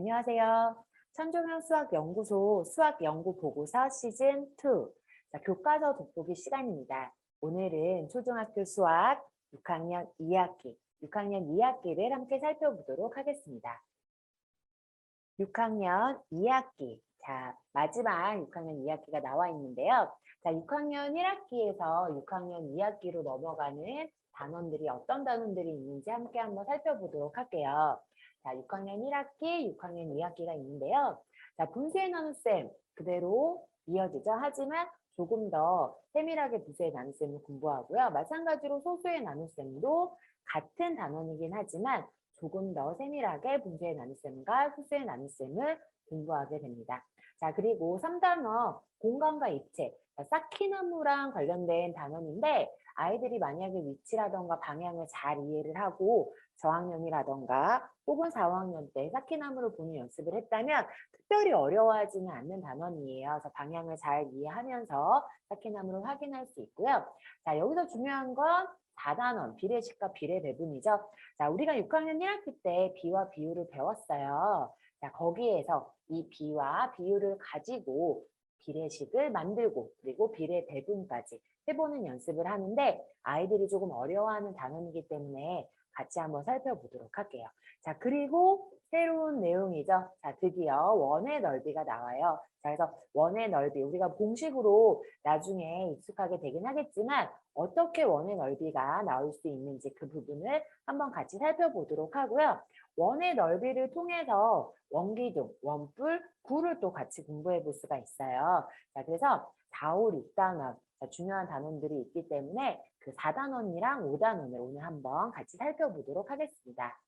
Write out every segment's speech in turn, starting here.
안녕하세요. 천종현 수학연구소 수학연구보고서 시즌2 교과서 돋보기 시간입니다. 오늘은 초등학교 수학 6학년 2학기를 함께 살펴보도록 하겠습니다. 6학년 2학기, 마지막 6학년 2학기가 나와 있는데요. 6학년 1학기에서 6학년 2학기로 넘어가는 단원들이 어떤 단원들이 있는지 함께 한번 살펴보도록 할게요. 6학년 1학기, 6학년 2학기가 있는데요. 분수의 나눗셈 그대로 이어지죠. 하지만 조금 더 세밀하게 분수의 나눗셈을 공부하고요. 마찬가지로 소수의 나눗셈도 같은 단원이긴 하지만 조금 더 세밀하게 분수의 나눗셈과 소수의 나눗셈을 공부하게 됩니다. 그리고 3단원 공간과 입체, 쌓기나무랑 관련된 단원인데 아이들이 만약에 위치라던가 방향을 잘 이해를 하고 저학년이라던가 혹은 4학년 때 쌓기나무를 보는 연습을 했다면 특별히 어려워하지는 않는 단원이에요. 그래서 방향을 잘 이해하면서 쌓기나무를 확인할 수 있고요. 여기서 중요한 건 4단원 비례식과 비례배분이죠. 우리가 6학년 1학기 때 비와 비율을 배웠어요. 거기에서 이 비와 비율을 가지고 비례식을 만들고 그리고 비례배분까지 해보는 연습을 하는데 아이들이 조금 어려워하는 단원이기 때문에 같이 한번 살펴보도록 할게요. 그리고 새로운 내용이죠. 드디어 원의 넓이가 나와요. 그래서 원의 넓이, 우리가 공식으로 나중에 익숙하게 되긴 하겠지만 어떻게 원의 넓이가 나올 수 있는지 그 부분을 한번 같이 살펴보도록 하고요. 원의 넓이를 통해서 원기둥, 원뿔, 구를 또 같이 공부해 볼 수가 있어요. 그래서 4, 5, 6단원, 중요한 단원들이 있기 때문에 그 4단원이랑 5단원을 오늘 한번 같이 살펴보도록 하겠습니다.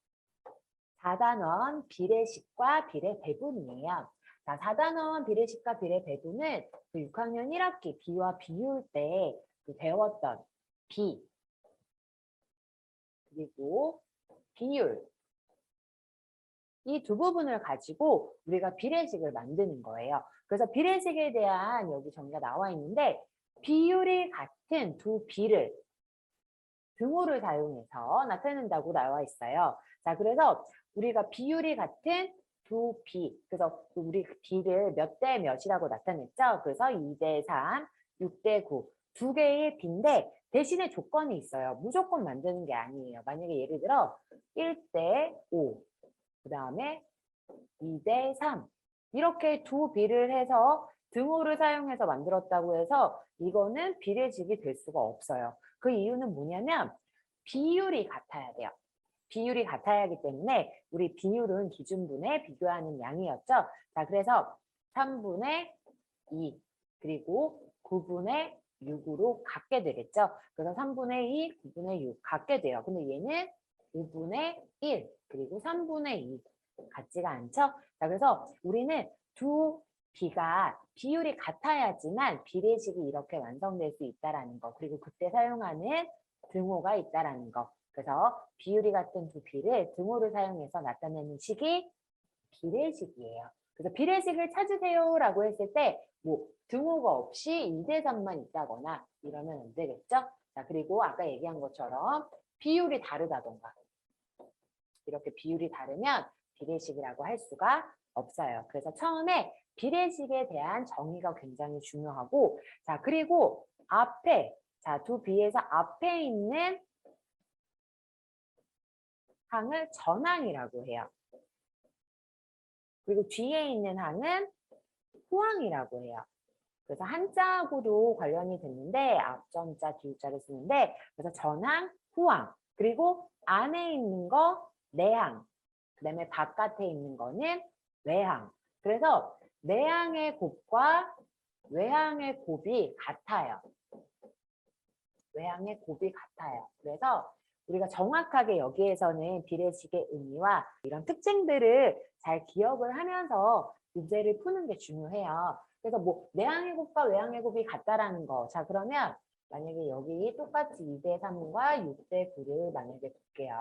4단원 비례식과 비례배분이에요. 4단원 비례식과 비례배분은 그 6학년 1학기 비와 비율 때 배웠던 비 그리고 비율 이 두 부분을 가지고 우리가 비례식을 만드는 거예요. 그래서 비례식에 대한 여기 정의가 나와 있는데 비율이 같은 두 비를 등호를 사용해서 나타낸다고 나와 있어요. 그래서 우리가 비율이 같은 두 비, 그래서 우리 비를 몇 대 몇이라고 나타냈죠. 그래서 2대 3, 6대 9, 두 개의 비인데 대신에 조건이 있어요. 무조건 만드는 게 아니에요. 만약에 예를 들어 1대 5, 그 다음에 2대 3 이렇게 두 비를 해서 등호를 사용해서 만들었다고 해서 이거는 비례식이 될 수가 없어요. 그 이유는 뭐냐면 비율이 같아야 돼요. 비율이 같아야 하기 때문에 우리 비율은 기준분에 비교하는 양이었죠. 그래서 3분의 2 그리고 9분의 6으로 같게 되겠죠. 그래서 3분의 2, 9분의 6 같게 돼요. 근데 얘는 5분의 1 그리고 3분의 2 같지가 않죠. 그래서 우리는 두 비가 비율이 같아야지만 비례식이 이렇게 완성될 수 있다라는 거. 그리고 그때 사용하는 등호가 있다라는 거. 그래서 비율이 같은 두 비를 등호를 사용해서 나타내는 식이 비례식이에요. 그래서 비례식을 찾으세요라고 했을 때 뭐 등호가 없이 2대 3만 있다거나 이러면 안 되겠죠. 그리고 아까 얘기한 것처럼 비율이 다르다던가 이렇게 비율이 다르면 비례식이라고 할 수가 없어요. 그래서 처음에 비례식에 대한 정의가 굉장히 중요하고 그리고 앞에 두 비에서 앞에 있는 항을 전항이라고 해요. 그리고 뒤에 있는 항은 후항이라고 해요. 그래서 한자하고도 관련이 됐는데 앞전자, 뒤자를 쓰는데 그래서 전항, 후항 그리고 안에 있는 거 내항 그 다음에 바깥에 있는 거는 외항. 그래서 내항의 곱과 외항의 곱이 같아요. 외항의 곱이 같아요. 그래서 우리가 정확하게 여기에서는 비례식의 의미와 이런 특징들을 잘 기억을 하면서 문제를 푸는 게 중요해요. 그래서 뭐 내항의 곱과 외항의 곱이 같다라는 거. 그러면 만약에 여기 똑같이 2대 3과 6대 9를 만약에 볼게요.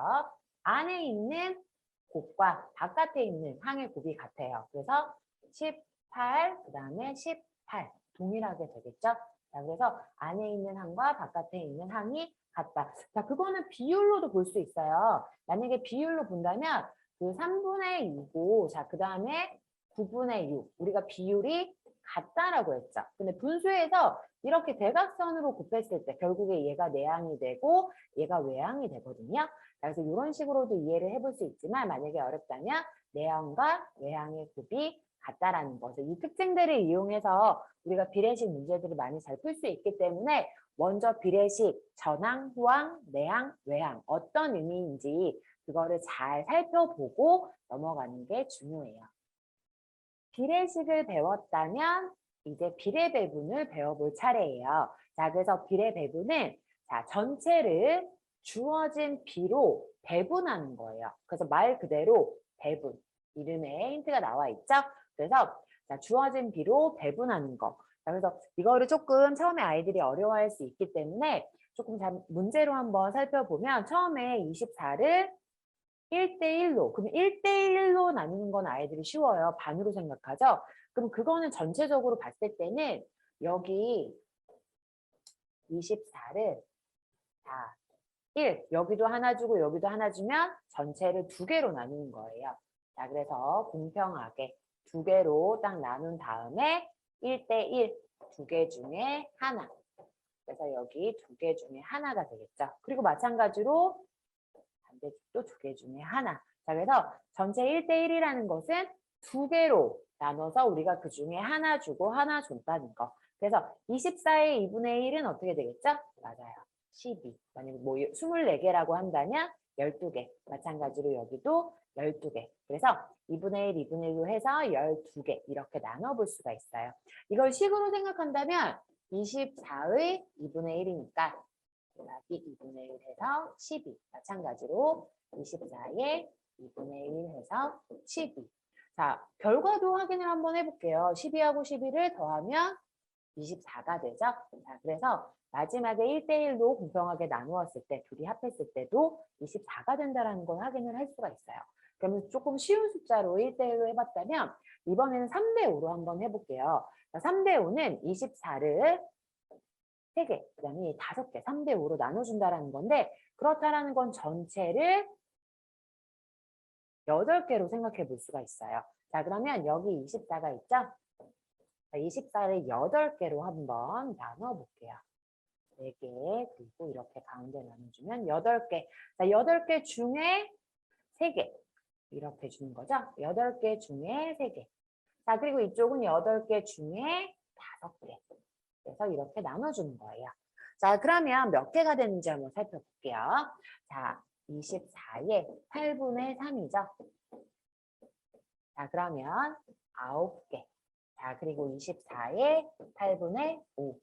안에 있는 곱과 바깥에 있는 항의 곱이 같아요. 그래서 18, 그 다음에 18 동일하게 되겠죠. 그래서 안에 있는 항과 바깥에 있는 항이 같다. 그거는 비율로도 볼 수 있어요. 만약에 비율로 본다면 그 3분의 2고, 자, 그 다음에 9분의 6. 우리가 비율이 같다라고 했죠. 근데 분수에서 이렇게 대각선으로 곱했을 때 결국에 얘가 내항이 되고 얘가 외항이 되거든요. 그래서 이런 식으로도 이해를 해볼 수 있지만 만약에 어렵다면 내항과 외항의 곱이 같다라는 거죠. 이 특징들을 이용해서 우리가 비례식 문제들을 많이 잘 풀 수 있기 때문에 먼저 비례식 전항, 후항, 내항, 외항 어떤 의미인지 그거를 잘 살펴보고 넘어가는 게 중요해요. 비례식을 배웠다면 이제 비례배분을 배워볼 차례예요. 자, 그래서 비례배분은 자, 전체를 주어진 비로 배분하는 거예요. 그래서 말 그대로 배분. 이름에 힌트가 나와 있죠? 그래서 자, 주어진 비로 배분하는 거. 자, 그래서 이거를 조금 처음에 아이들이 어려워할 수 있기 때문에 조금 잘 문제로 한번 살펴보면 처음에 24를 1대1로. 그럼 1대1로 나누는 건 아이들이 쉬워요. 반으로 생각하죠? 그럼 그거는 전체적으로 봤을 때는 여기 24를 자, 1. 여기도 하나 주고 여기도 하나 주면 전체를 2개로 나누는 거예요. 자, 그래서 공평하게 2개로 딱 나눈 다음에 1대1 2개 중에 하나. 그래서 여기 2개 중에 하나가 되겠죠. 그리고 마찬가지로 반대쪽도 2개 중에 하나. 자, 그래서 전체 1대1이라는 것은 2개로 나눠서 우리가 그 중에 하나 주고 하나 줬다는 거. 그래서 24의 2분의 1은 어떻게 되겠죠? 맞아요. 12. 만약에 뭐 24개라고 한다면 12개. 마찬가지로 여기도 12개. 그래서 2분의 1, 2분의 1로 해서 12개 이렇게 나눠볼 수가 있어요. 이걸 식으로 생각한다면 24의 2분의 1이니까 곱하기 2분의 1 해서 12. 마찬가지로 24에 2분의 1 해서 12. 자, 결과도 확인을 한번 해볼게요. 12하고 12를 더하면 24가 되죠. 자, 그래서 마지막에 1대1로 공평하게 나누었을 때, 둘이 합했을 때도 24가 된다는 걸 확인을 할 수가 있어요. 그러면 조금 쉬운 숫자로 1대1로 해봤다면 이번에는 3대5로 한번 해볼게요. 3대5는 24를 3개, 그 다음에 5개, 3대5로 나눠준다는 건데 그렇다라는 건 전체를 8개로 생각해 볼 수가 있어요. 자, 그러면 여기 24가 있죠? 24를 8개로 한번 나눠볼게요. 4개, 그리고 이렇게 가운데 나눠주면 8개. 자, 8개 중에 3개. 이렇게 주는 거죠? 8개 중에 3개. 자, 그리고 이쪽은 8개 중에 5개. 그래서 이렇게 나눠주는 거예요. 자, 그러면 몇 개가 되는지 한번 살펴볼게요. 자, 24에 8분의 3이죠. 자, 그러면 9개. 자, 그리고 24에 8분의 5.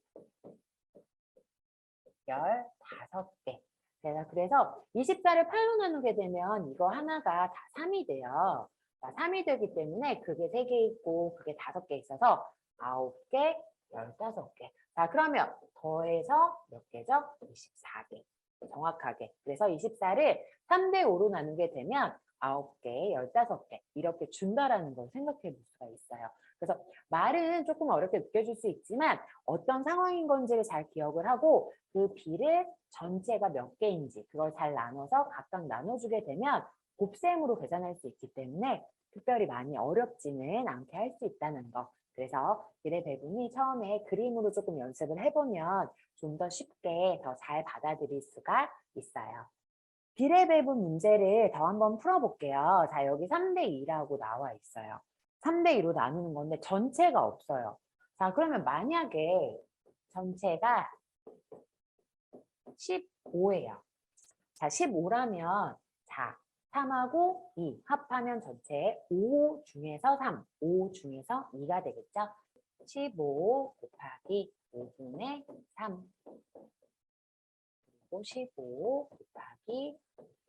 15개. 그래서 24를 8로 나누게 되면 이거 하나가 다 3이 돼요. 자, 3이 되기 때문에 그게 3개 있고 그게 5개 있어서 9개, 15개. 자, 그러면 더해서 몇 개죠? 24개. 정확하게. 그래서 24를 3대5로 나누게 되면 9개, 15개 이렇게 준다라는 걸 생각해 볼 수가 있어요. 그래서 말은 조금 어렵게 느껴질 수 있지만 어떤 상황인 건지를 잘 기억을 하고 그 비를 전체가 몇 개인지 그걸 잘 나눠서 각각 나눠주게 되면 곱셈으로 계산할 수 있기 때문에 특별히 많이 어렵지는 않게 할 수 있다는 거. 그래서 비례 배분이 처음에 그림으로 조금 연습을 해보면 좀 더 쉽게 더 잘 받아들일 수가 있어요. 비례 배분 문제를 더 한번 풀어볼게요. 자, 여기 3대2라고 나와 있어요. 3대2로 나누는 건데 전체가 없어요. 자, 그러면 만약에 전체가 15예요. 자, 15라면 자, 3하고 2 합하면 전체 5 중에서 3, 5 중에서 2가 되겠죠? 15 곱하기 5분의 3 그리고 15 곱하기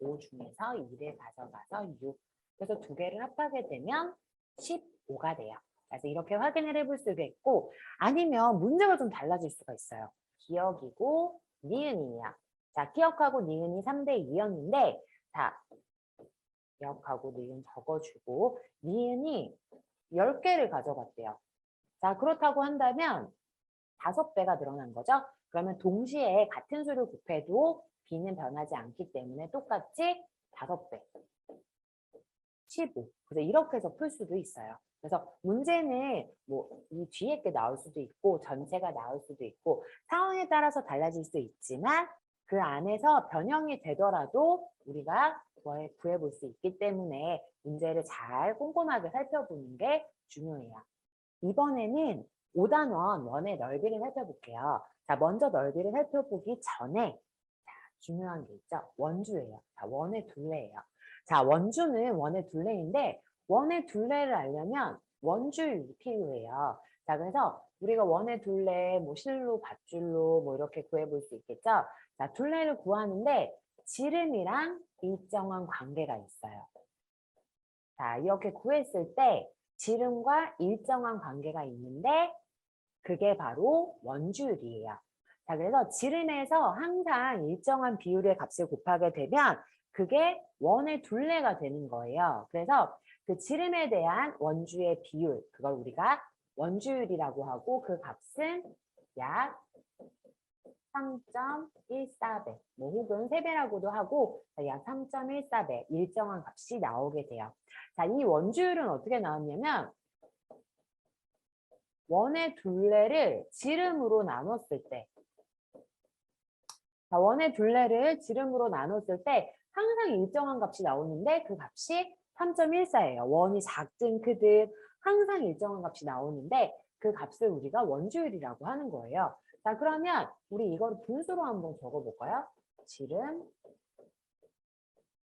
5 중에서 2를 가져가서 6. 그래서 두 개를 합하게 되면 15가 돼요. 그래서 이렇게 확인을 해볼 수가 있고 아니면 문제가 좀 달라질 수가 있어요. 기억이고 니은이에요. 자, 기억하고 니은이 3대2였는데 자, 기억하고 니은 적어주고 니은이 10개를 가져갔대요. 자, 그렇다고 한다면 5배가 늘어난 거죠. 그러면 동시에 같은 수를 곱해도 B는 변하지 않기 때문에 똑같이 5배. 15. 그래서 이렇게 해서 풀 수도 있어요. 그래서 문제는 뭐 이 뒤에 게 나올 수도 있고 전체가 나올 수도 있고 상황에 따라서 달라질 수 있지만 그 안에서 변형이 되더라도 우리가 구해볼 수 있기 때문에 문제를 잘 꼼꼼하게 살펴보는 게 중요해요. 이번에는 5단원 원의 넓이를 살펴볼게요. 자, 먼저 넓이를 살펴보기 전에 중요한 게 있죠. 원주예요. 자, 원의 둘레예요. 자, 원주는 원의 둘레인데 원의 둘레를 알려면 원주율이 필요해요. 자, 그래서 우리가 원의 둘레, 뭐 실로, 밧줄로 뭐 이렇게 구해볼 수 있겠죠. 자, 둘레를 구하는데 지름이랑 일정한 관계가 있어요. 자, 이렇게 구했을 때 지름과 일정한 관계가 있는데 그게 바로 원주율이에요. 자, 그래서 지름에서 항상 일정한 비율의 값을 곱하게 되면 그게 원의 둘레가 되는 거예요. 그래서 그 지름에 대한 원주의 비율, 그걸 우리가 원주율이라고 하고 그 값은 약 3.14배, 뭐 혹은 3배라고도 하고 약 3.14배 일정한 값이 나오게 돼요. 자, 이 원주율은 어떻게 나왔냐면 원의 둘레를 지름으로 나눴을 때 자, 원의 둘레를 지름으로 나눴을 때 항상 일정한 값이 나오는데 그 값이 3.14예요. 원이 작든 크든 항상 일정한 값이 나오는데 그 값을 우리가 원주율이라고 하는 거예요. 자, 그러면 우리 이거를 분수로 한번 적어볼까요? 지름,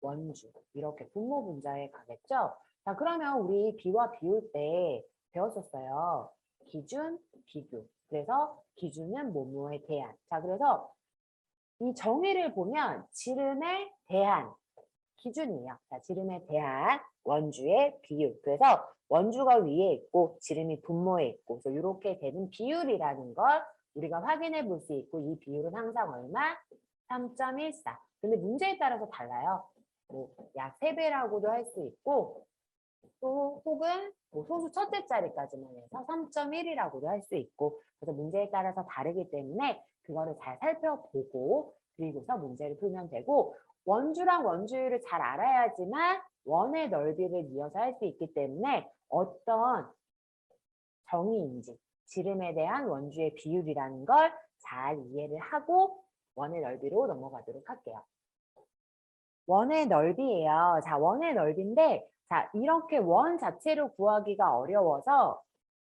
원주 이렇게 분모 분자에 가겠죠? 자, 그러면 우리 비와 비울 때 배웠었어요. 기준, 비교. 그래서 기준은 뭐뭐에 대한. 자, 그래서 이 정의를 보면 지름에 대한 기준이에요. 자, 지름에 대한 원주의 비율. 그래서 원주가 위에 있고 지름이 분모에 있고 그래서 이렇게 되는 비율이라는 걸 우리가 확인해 볼 수 있고 이 비율은 항상 얼마? 3.14. 근데 문제에 따라서 달라요. 뭐 약 3배라고도 할 수 있고 또 혹은 뭐 소수 첫째 자리까지만 해서 3.1이라고도 할 수 있고 그래서 문제에 따라서 다르기 때문에 그거를 잘 살펴보고 그리고서 문제를 풀면 되고 원주랑 원주율을 잘 알아야지만 원의 넓이를 이어서 할 수 있기 때문에 어떤 정의인지 지름에 대한 원주의 비율이라는 걸 잘 이해를 하고 원의 넓이로 넘어가도록 할게요. 원의 넓이예요. 자, 원의 넓이인데 자, 이렇게 원 자체로 구하기가 어려워서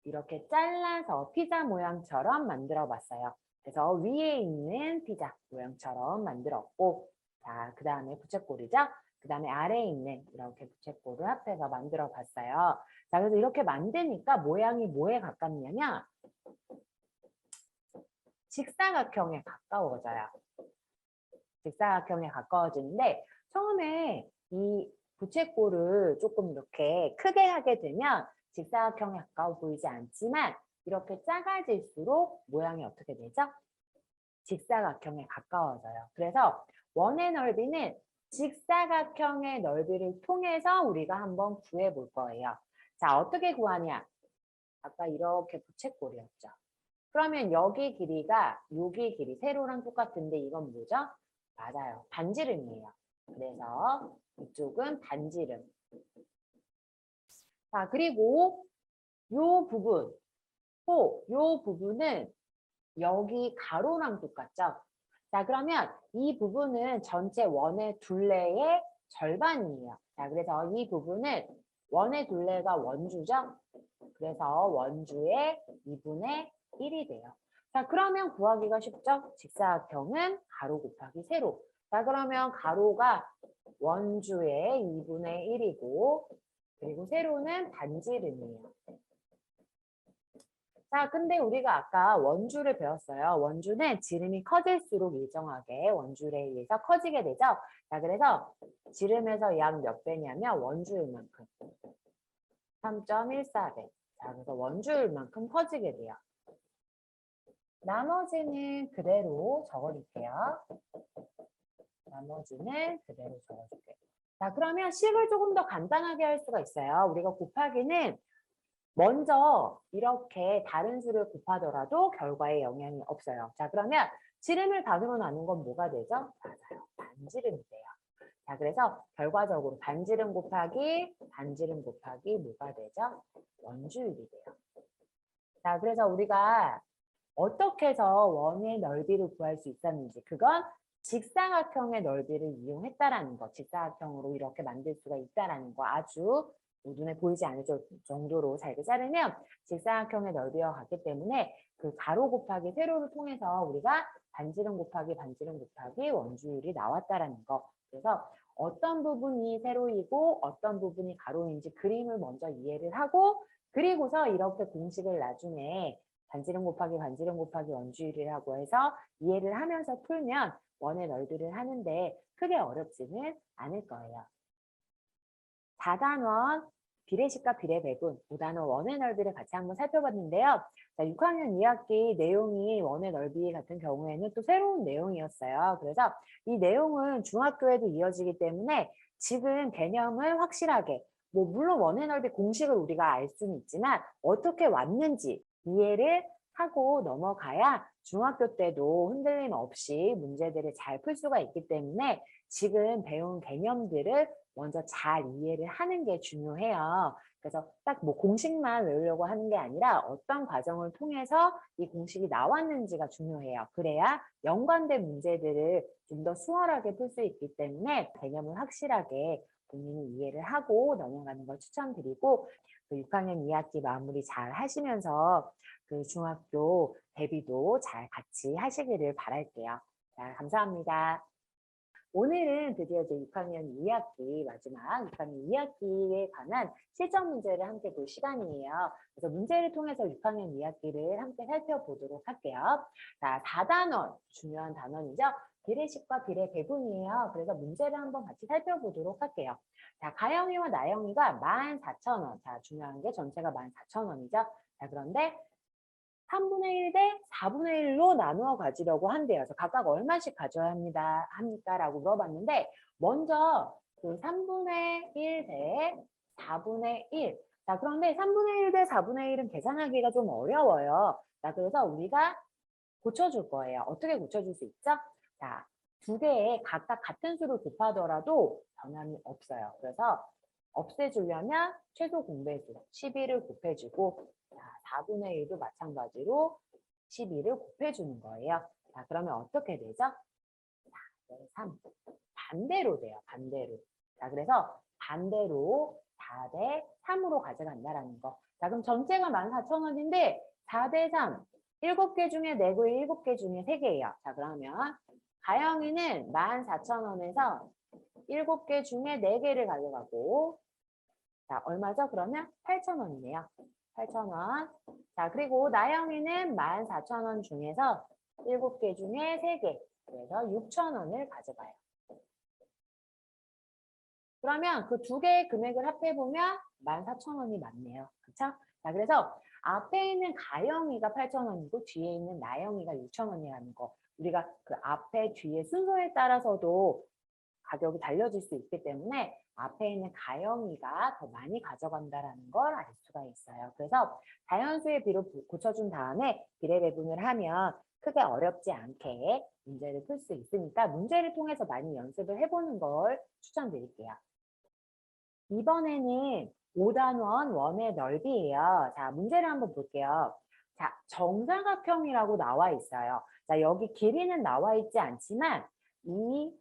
이렇게 잘라서 피자 모양처럼 만들어 봤어요. 그래서 위에 있는 피자 모양처럼 만들었고 자, 그 다음에 부채꼴이죠. 그 다음에 아래에 있는 이렇게 부채꼴을 합해서 만들어 봤어요. 자, 그래서 이렇게 만드니까 모양이 뭐에 가깝냐면 직사각형에 가까워져요. 직사각형에 가까워지는데 처음에 이 부채꼴을 조금 이렇게 크게 하게 되면 직사각형에 가까워 보이지 않지만 이렇게 작아질수록 모양이 어떻게 되죠? 직사각형에 가까워져요. 그래서 원의 넓이는 직사각형의 넓이를 통해서 우리가 한번 구해 볼 거예요. 자, 어떻게 구하냐? 아까 이렇게 부채꼴이었죠. 그러면 여기 길이가 여기 길이 세로랑 똑같은데 이건 뭐죠? 맞아요. 반지름이에요. 그래서 이쪽은 반지름. 자, 그리고 요 부분, 요 부분은 여기 가로랑 똑같죠? 자, 그러면 이 부분은 전체 원의 둘레의 절반이에요. 자, 그래서 이 부분은 원의 둘레가 원주죠? 그래서 원주의 2분의 1이 돼요. 자, 그러면 구하기가 쉽죠? 직사각형은 가로 곱하기 세로. 자, 그러면 가로가 원주의 2분의 1이고 그리고 세로는 반지름이에요. 자, 근데 우리가 아까 원주를 배웠어요. 원주는 지름이 커질수록 일정하게 원줄에 의해서 커지게 되죠. 자, 그래서 지름에서 약 몇 배냐면 원주율만큼 3.14배. 자, 그래서 원주율만큼 커지게 돼요. 나머지는 그대로 적어줄게요. 나머지는 그대로 적어줄게요. 자, 그러면 식을 조금 더 간단하게 할 수가 있어요. 우리가 곱하기는 먼저 이렇게 다른 수를 곱하더라도 결과에 영향이 없어요. 자, 그러면 지름을 가지고 나눈 건 뭐가 되죠? 맞아요. 반지름이 돼요. 자, 그래서 결과적으로 반지름 곱하기 뭐가 되죠? 원주율이 돼요. 자, 그래서 우리가 어떻게 해서 원의 넓이를 구할 수 있었는지, 그건 직사각형의 넓이를 이용했다라는 거, 직사각형으로 이렇게 만들 수가 있다라는 거, 아주 눈에 보이지 않을 정도로 잘게 자르면 직사각형의 넓이와 같기 때문에 그 가로 곱하기 세로를 통해서 우리가 반지름 곱하기 원주율이 나왔다라는 거. 그래서 어떤 부분이 세로이고 어떤 부분이 가로인지 그림을 먼저 이해를 하고, 그리고서 이렇게 공식을 나중에 반지름 곱하기 원주율이라고 해서 이해를 하면서 풀면 원의 넓이를 하는데 크게 어렵지는 않을 거예요. 4단원 비례식과 비례배분, 5단원 원의 넓이를 같이 한번 살펴봤는데요. 자, 6학년 2학기 내용이 원의 넓이 같은 경우에는 또 새로운 내용이었어요. 그래서 이 내용은 중학교에도 이어지기 때문에 지금 개념을 확실하게, 물론 원의 넓이 공식을 우리가 알 수는 있지만 어떻게 왔는지 이해를 하고 넘어가야 중학교 때도 흔들림 없이 문제들을 잘 풀 수가 있기 때문에 지금 배운 개념들을 먼저 잘 이해를 하는 게 중요해요. 그래서 딱 공식만 외우려고 하는 게 아니라 어떤 과정을 통해서 이 공식이 나왔는지가 중요해요. 그래야 연관된 문제들을 좀 더 수월하게 풀 수 있기 때문에 개념을 확실하게 본인이 이해를 하고 넘어가는 걸 추천드리고, 그 6학년 2학기 마무리 잘 하시면서 그 중학교 대비도 잘 같이 하시기를 바랄게요. 자, 감사합니다. 오늘은 드디어 이제 6학년 2학기 마지막 6학년 2학기에 관한 실전 문제를 함께 볼 시간이에요. 그래서 문제를 통해서 6학년 2학기를 함께 살펴보도록 할게요. 자, 4단원, 중요한 단원이죠. 비례식과 비례배분이에요. 그래서 문제를 한번 같이 살펴보도록 할게요. 자, 가영이와 나영이가 14,000원. 자, 중요한 게 전체가 14,000원이죠. 자, 그런데 3분의 1 대 4분의 1로 나누어 가지려고 한대요. 그래서 각각 얼마씩 가져야 합니까? 라고 물어봤는데, 먼저 그 3분의 1 대 4분의 1. 자, 그런데 3분의 1 대 4분의 1은 계산하기가 좀 어려워요. 자, 그래서 우리가 고쳐줄 거예요. 어떻게 고쳐줄 수 있죠? 자, 두 개에 각각 같은 수를 곱하더라도 변함이 없어요. 그래서 없애주려면 최소 공배수 11을 곱해주고, 자, 4분의 1도 마찬가지로 12를 곱해주는 거예요. 자, 그러면 어떻게 되죠? 자, 3. 반대로 돼요. 반대로. 자, 그래서 반대로 4 대 3으로 가져간다라는 거. 자, 그럼 전체가 14,000원인데 4 대 3. 7개 중에 4개, 7개 중에 3개예요. 자, 그러면 가영이는 14,000원에서 7개 중에 4개를 가져가고, 자, 얼마죠? 그러면 8,000원이네요. 8,000원. 자, 그리고 나영이는 14,000원 중에서 7개 중에 3개. 그래서 6,000원을 가져가요. 그러면 그 두 개의 금액을 합해보면 14,000원이 맞네요. 그쵸? 자, 그래서 앞에 있는 가영이가 8,000원이고 뒤에 있는 나영이가 6,000원이라는 거. 우리가 그 앞에 뒤에 순서에 따라서도 가격이 달려질 수 있기 때문에 앞에 있는 가영이가 더 많이 가져간다는 걸 알 수가 있어요. 그래서 자연수의 비로 고쳐준 다음에 비례배분을 하면 크게 어렵지 않게 문제를 풀 수 있으니까 문제를 통해서 많이 연습을 해보는 걸 추천드릴게요. 이번에는 5단원 원의 넓이예요. 자, 문제를 한번 볼게요. 자, 정사각형이라고 나와 있어요. 자, 여기 길이는 나와 있지 않지만 이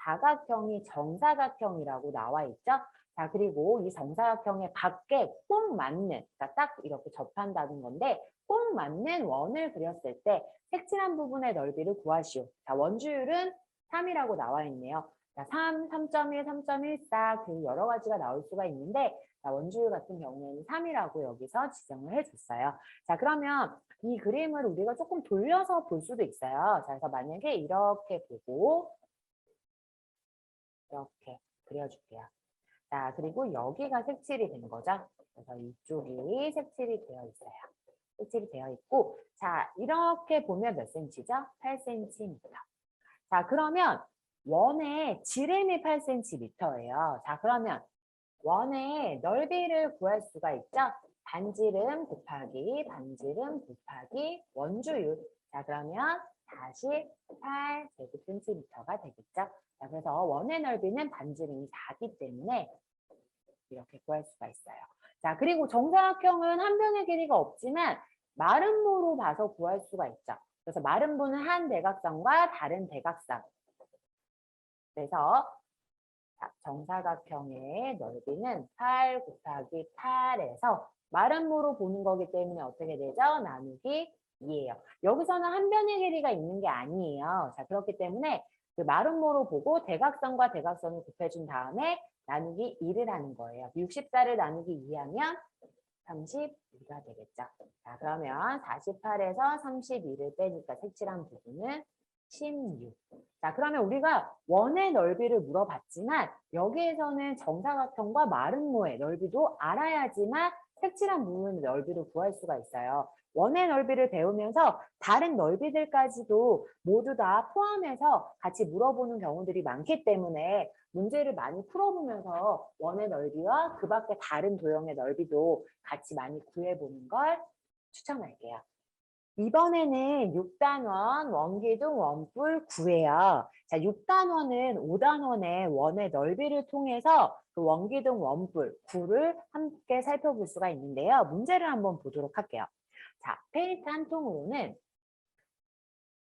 사각형이 정사각형이라고 나와 있죠. 자, 그리고 이 정사각형의 밖에 꼭 맞는, 그러니까 딱 이렇게 접한다는 건데 꼭 맞는 원을 그렸을 때 색칠한 부분의 넓이를 구하시오. 자, 원주율은 3이라고 나와 있네요. 자, 3, 3.1, 3.14 그 여러 가지가 나올 수가 있는데, 자, 원주율 같은 경우에는 3이라고 여기서 지정을 해줬어요. 자, 그러면 이 그림을 우리가 조금 돌려서 볼 수도 있어요. 자, 그래서 만약에 이렇게 보고 이렇게 그려줄게요. 자, 그리고 여기가 색칠이 된 거죠. 그래서 이쪽이 색칠이 되어 있어요. 색칠이 되어 있고, 자, 이렇게 보면 몇 cm죠? 8cm. 자, 그러면 원의 지름이 8cm예요. 자, 그러면 원의 넓이를 구할 수가 있죠? 반지름 곱하기 원주율. 자, 그러면 48제곱센티미터가 되겠죠. 자, 그래서 원의 넓이는 반지름이 4기 때문에 이렇게 구할 수가 있어요. 자, 그리고 정사각형은 한 변의 길이가 없지만 마름모로 봐서 구할 수가 있죠. 그래서 마름모는 한 대각선과 다른 대각선. 그래서 정사각형의 넓이는 8 곱하기 8에서 마름모로 보는 거기 때문에 어떻게 되죠? 나누기 2예요. 여기서는 한 변의 길이가 있는 게 아니에요. 자, 그렇기 때문에 그 마름모로 보고 대각선과 대각선을 곱해준 다음에 나누기 2를 하는 거예요. 64를 나누기 2하면 32가 되겠죠. 자, 그러면 48에서 32를 빼니까 색칠한 부분은 16. 자, 그러면 우리가 원의 넓이를 물어봤지만 여기에서는 정사각형과 마름모의 넓이도 알아야지만 색칠한 부분의 넓이를 구할 수가 있어요. 원의 넓이를 배우면서 다른 넓이들까지도 모두 다 포함해서 같이 물어보는 경우들이 많기 때문에 문제를 많이 풀어보면서 원의 넓이와 그 밖에 다른 도형의 넓이도 같이 많이 구해보는 걸 추천할게요. 이번에는 6단원 원기둥 원뿔 구예요. 자, 6단원은 5단원의 원의 넓이를 통해서 그 원기둥 원뿔 9를 함께 살펴볼 수가 있는데요. 문제를 한번 보도록 할게요. 자, 페인트 한 통으로는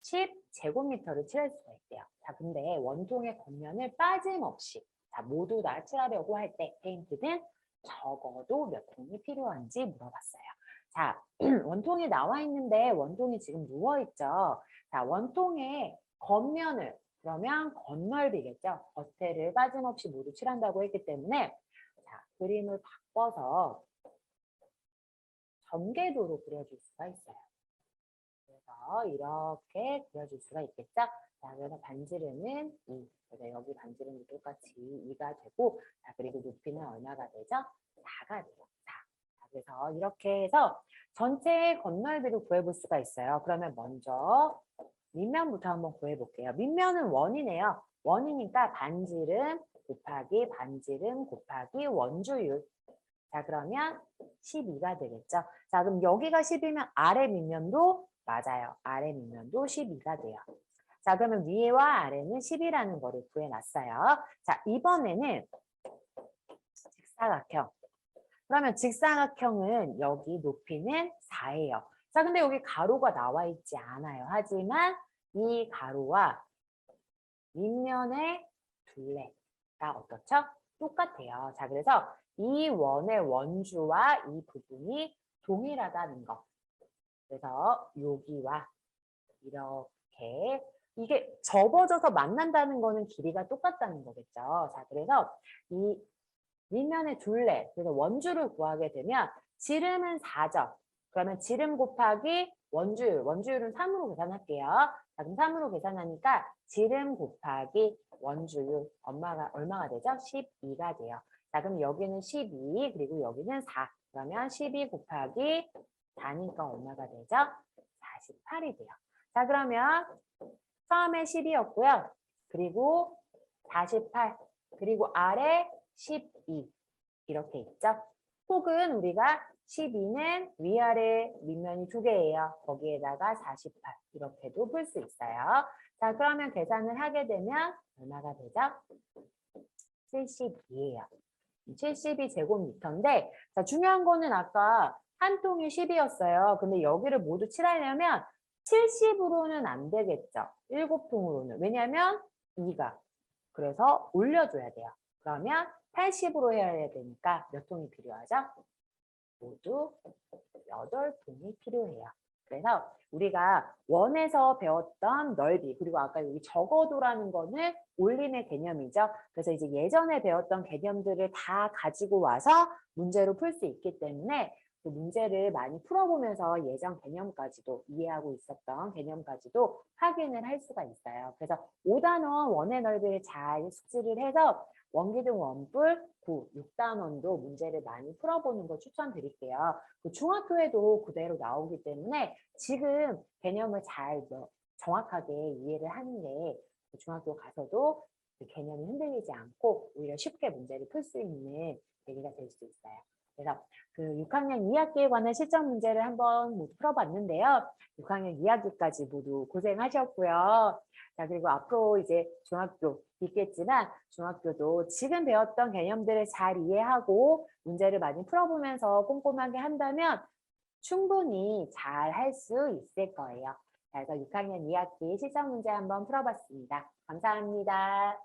10제곱미터를 칠할 수가 있대요. 자, 근데 원통의 겉면을 빠짐없이 자, 모두 다 칠하려고 할 때 페인트는 적어도 몇 통이 필요한지 물어봤어요. 자, 원통이 나와 있는데 원통이 지금 누워있죠. 자, 원통의 겉면을 그러면 겉넓이겠죠. 겉에를 빠짐없이 모두 칠한다고 했기 때문에 자, 그림을 바꿔서 전개도로 그려줄 수가 있어요. 그래서 이렇게 그려줄 수가 있겠죠. 자, 그래서 반지름은 2. 그래서 여기 반지름이 똑같이 2가 되고, 자, 그리고 높이는 얼마가 되죠? 4가 돼요. 4. 자, 그래서 이렇게 해서 전체의 겉넓이를 구해볼 수가 있어요. 그러면 먼저 밑면부터 한번 구해볼게요. 밑면은 원이네요. 원이니까 반지름 곱하기 반지름 곱하기 원주율. 자, 그러면 12가 되겠죠. 자, 그럼 여기가 10이면 아래 밑면도 맞아요. 아래 밑면도 12가 돼요. 자, 그러면 위와 아래는 10이라는 거를 구해놨어요. 자, 이번에는 직사각형. 그러면 직사각형은 여기 높이는 4예요. 자, 근데 여기 가로가 나와 있지 않아요. 하지만 이 가로와 밑면의 둘레가 어떻죠? 똑같아요. 자, 그래서 이 원의 원주와 이 부분이 동일하다는 거. 그래서 여기와 이렇게 이게 접어져서 만난다는 거는 길이가 똑같다는 거겠죠. 자, 그래서 이 밑면의 둘레, 그래서 원주를 구하게 되면 지름은 4죠. 그러면 지름 곱하기 원주율, 원주율은 3으로 계산할게요. 자, 그럼 3으로 계산하니까 지름 곱하기 원주율 얼마가 되죠? 12가 돼요. 자, 그럼 여기는 12, 그리고 여기는 4. 그러면 12 곱하기 4니까 얼마가 되죠? 48이 돼요. 자, 그러면 처음에 10이었고요. 그리고 48, 그리고 아래 12 이렇게 있죠. 혹은 우리가 12는 위아래 밑면이 2개예요. 거기에다가 48 이렇게도 풀 수 있어요. 자, 그러면 계산을 하게 되면 얼마가 되죠? 72예요. 72 제곱미터인데 자, 중요한 거는 아까 한 통이 10이었어요. 근데 여기를 모두 칠하려면 70으로는 안 되겠죠. 7통으로는. 왜냐하면 2가. 그래서 올려줘야 돼요. 그러면 80으로 해야 되니까 몇 통이 필요하죠? 모두 8통이 필요해요. 그래서 우리가 원에서 배웠던 넓이, 그리고 아까 여기 적어도라는 거는 올림의 개념이죠. 그래서 이제 예전에 배웠던 개념들을 다 가지고 와서 문제로 풀 수 있기 때문에 그 문제를 많이 풀어보면서 예전 개념까지도 이해하고 있었던 개념까지도 확인을 할 수가 있어요. 그래서 5단원 원의 넓이를 잘 숙지를 해서 원기둥 원뿔 9, 6단원도 문제를 많이 풀어보는 거 추천드릴게요. 그 중학교에도 그대로 나오기 때문에 지금 개념을 잘 정확하게 이해를 하는 게 중학교 가서도 그 개념이 흔들리지 않고 오히려 쉽게 문제를 풀 수 있는 계기가 될 수 있어요. 그래서 그 6학년 2학기에 관한 실전 문제를 한번 모두 풀어봤는데요. 6학년 2학기까지 모두 고생하셨고요. 자, 그리고 앞으로 이제 중학교 있겠지만 중학교도 지금 배웠던 개념들을 잘 이해하고 문제를 많이 풀어보면서 꼼꼼하게 한다면 충분히 잘 할 수 있을 거예요. 자, 그래서 6학년 2학기 실전 문제 한번 풀어봤습니다. 감사합니다.